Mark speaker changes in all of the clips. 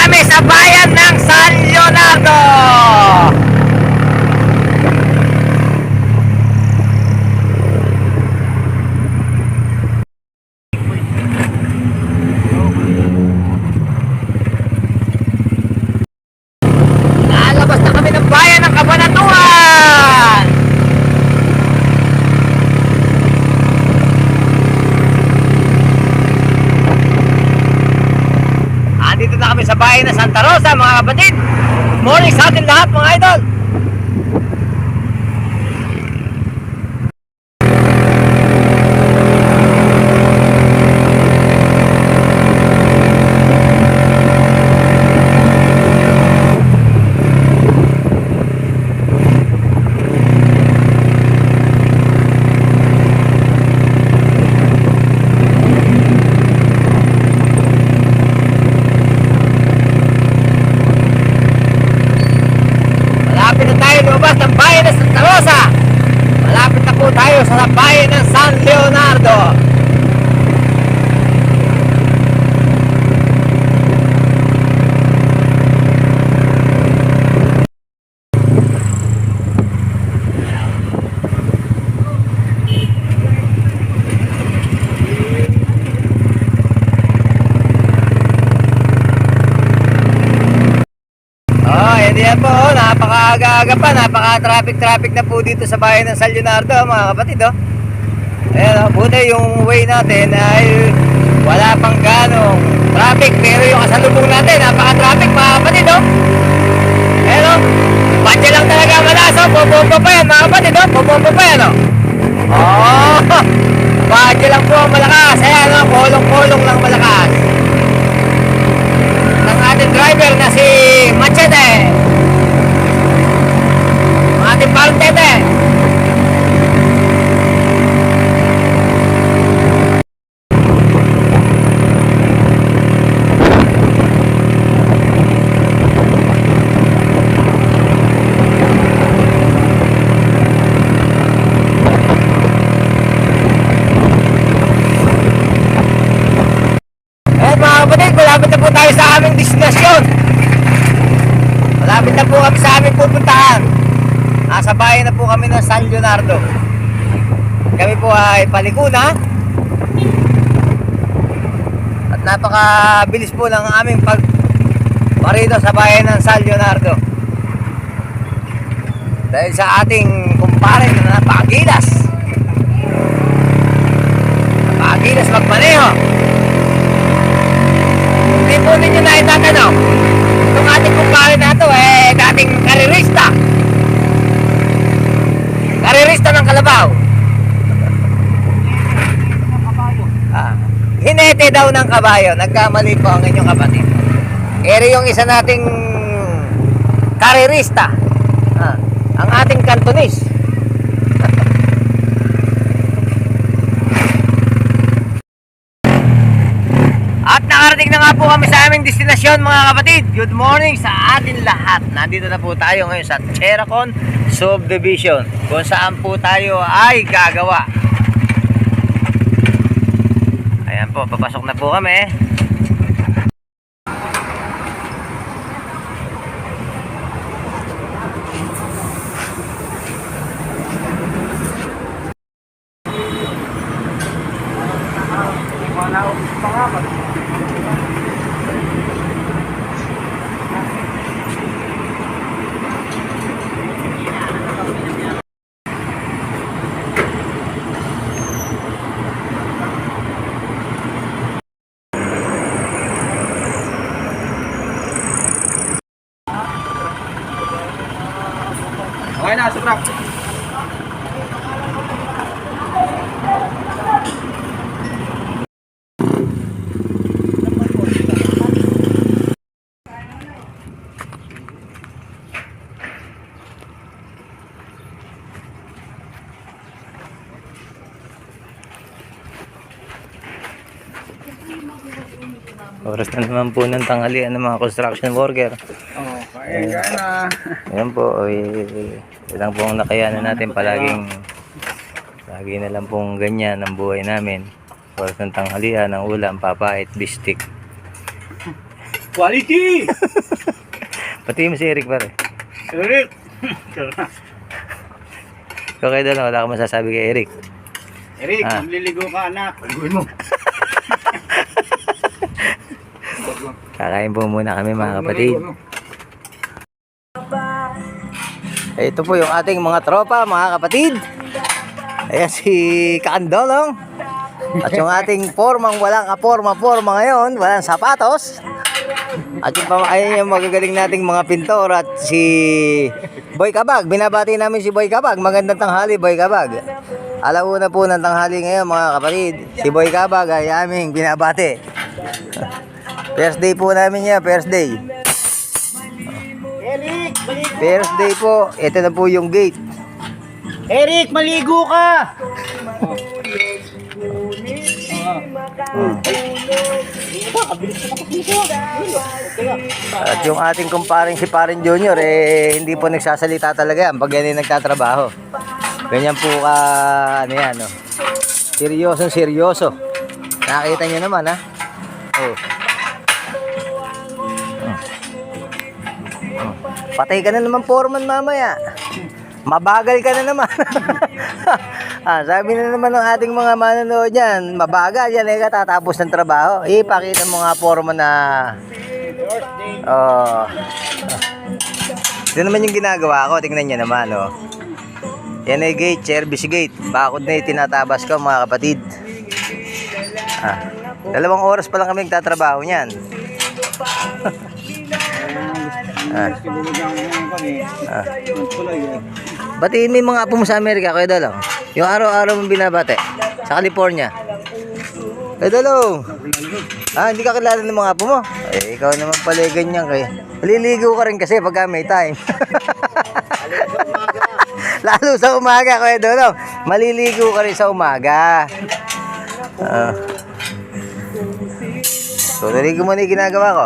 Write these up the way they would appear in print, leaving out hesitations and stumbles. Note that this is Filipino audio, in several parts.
Speaker 1: kami sa bayan ng San Leonardo. Lalabas na kami ng bayan ng Cabanatuan. Andito na kami sa bayan ng Santa Rosa, mga kapatid. Good morning sa atin lahat, mga idol. Malapit na tayo lumabas ng bayan ng Santa Rosa. Malapit na po tayo sa bayan ng San Leonardo. Yan po, napaka-aga-aga pa, napaka-traffic na po dito sa bayan ng San Leonardo, mga kapatid. Ayan, buti yung way natin ay wala pang ganong traffic, pero yung kasalubong natin, napaka-traffic, mga kapatid. Ayan, badya lang talaga malaso, bubomba pa yan, mga kapatid. Bubomba pa yan. Badya lang po ang malakas. Ayan, kulong-kulong lang malakas ng ating driver na si Machete, ating Partete. Mga kapatid, malapit na po tayo sa aming destinasyon. Malapit na po kami sa aming pupuntahan. Nasa bayan na po kami ng San Leonardo. Kami po ay paliko na. At napakabilis po ng aming pagparito sa bayan ng San Leonardo. Dahil sa ating kumpare na napakagilas. Napakagilas magmaneho. Hindi po ninyo na itatanong, itong ating kumpare na ito dating karirista. Karirista ng Kalabaw. Hinete daw ng kabayo. Nagkamali po ang inyong kapatid. Eri yung isa nating karirista, ang ating kantonis. At nakarating na nga po kami sa aming destinasyon, mga kapatid. Good morning sa atin lahat. Nandito na po tayo ngayon sa Cheracon Subdivision, kung saan po tayo ay gagawa. Ayan po, papasok na po kami.
Speaker 2: Okay na, sa truck.
Speaker 1: Oras na naman po ng tanghalian ng mga construction worker.
Speaker 2: Okay, na.
Speaker 1: Ayan po, ilang pong nakayanan natin palaging lagi na lang pong ganyan ang buhay namin. Oras ng tanghalian, ang ulam, papait, bistik.
Speaker 2: Quality!
Speaker 1: Pati mo si Eric pare.
Speaker 2: Eric!
Speaker 1: Okay doon, wala akong masasabi kay Eric.
Speaker 2: Eric,
Speaker 1: Ah.
Speaker 2: magliligo ka anak. Paliguin mo.
Speaker 1: Kakain po muna kami mga kapatid. Ito po yung ating mga tropa mga kapatid. Ayan si Kakandolong. At yung ating formang walang kaporma-porma ngayon, walang sapatos. At yung ayun yung magagaling nating mga pintor at si Boy Kabag. Binabati namin si Boy Kabag. Magandang tanghali Boy Kabag. Alauna po ng tanghali ngayon mga kapatid. Si Boy Kabag ay aming binabati. First day po namin niya, first day.
Speaker 2: Eric, maligo!
Speaker 1: First day po, ito na po yung gate.
Speaker 2: Eric, maligo ka!
Speaker 1: At yung ating kumparing si Parin Junior, hindi po nagsasalita talaga yan pag yan ay nagtatrabaho. Ganyan po ka, ano yan, no? Seryosong seryoso. Nakita nyo naman, ha? Oh. Patay ka na naman, foreman, mamaya. Mabagal ka na naman. Sabi na naman ng ating mga manonood yan, mabagal yan eh katatapos ng trabaho. Ipakita mo nga foreman na ito naman yung ginagawa ko. Tingnan nyo naman, oh. Yan ay gate, service gate. Bakod na yung tinatabas ko mga kapatid. 2 oras pa lang kami nagtatrabaho niyan. Batiin mo yung mga apo mo sa Amerika, Kuya Dalong. Yung araw-araw mong binabate sa California. Kuya Dalong, hindi ka kilala ng mga apo mo? Eh, ikaw naman pala ganyan kay. Maliligo ka rin kasi pagka may time. Lalo sa umaga, Kuya Dalong. Maliligo ka rin sa umaga. So, naligo mo na yung ginagawa ko.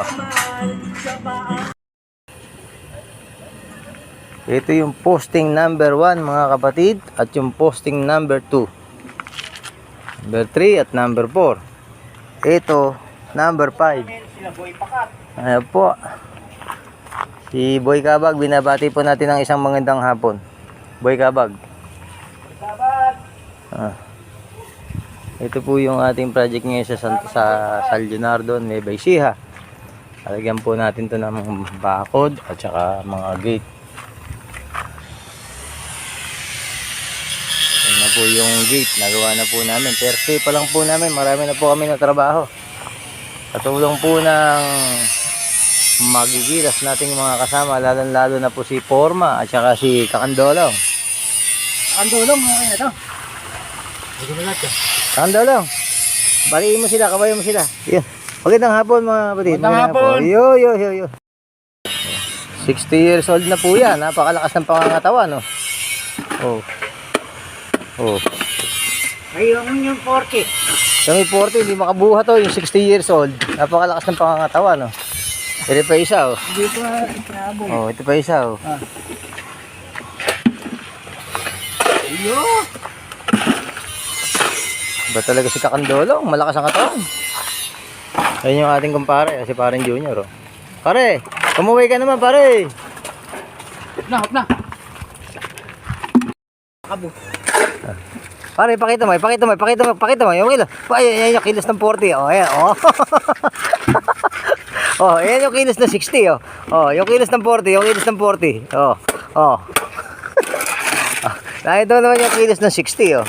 Speaker 1: Ito yung posting number 1 mga kapatid at yung posting number 2, number 3 at number 4. Ito number 5. Ayan po, si Boy Kabag. Binabati po natin ng isang magandang hapon. Boy Kabag. Ito po yung ating project ngayon sa San Leonardo, Nueva Ecija. Alagyan po natin to ng bakod at saka mga gate. Yan na po yung gate, nagawa na po namin. Thursday pa lang po namin, marami na po kami na trabaho. Katulong po ng magigilas nating mga kasama, lalo na po si Forma at saka si Kakandolong.
Speaker 2: Kakandolong, okay na to.
Speaker 1: Kakandolong, baliin mo sila, kabayan mo sila. Yun. Magandang hapon mga kapatid.
Speaker 2: Magandang hapon.
Speaker 1: Yo. 60 years old na po yan. Napakalakas ng pangangatawan.
Speaker 2: Ayun yung 40.
Speaker 1: Kami 40, hindi makabuha to. Yung 60 years old. Napakalakas ng pangangatawan. Ito pa isa.
Speaker 2: Hindi pa itrabo.
Speaker 1: Ito pa isa.
Speaker 2: Ayun.
Speaker 1: Ba talaga si Kakandolong? Malakas ang katawan. Ayun yung ating kumpare, si Parin Junior. Pare, kumuwi ka naman pare.
Speaker 2: Hop na. Kabo.
Speaker 1: Pare, pakita mo. Yung kilos. Ayan yung kilos ng 40. Ayan. Ayan yung kilos ng 60. Yung kilos ng 40. Nakita mo naman yung kilos ng 60.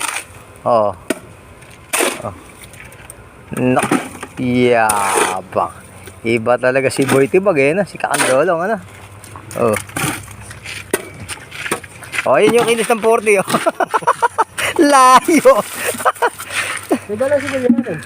Speaker 1: Yabang. Iba talaga si Boy Tibag si Kakandolong yun yung kilos ng 40 Layo.
Speaker 2: May dala si Boy natin.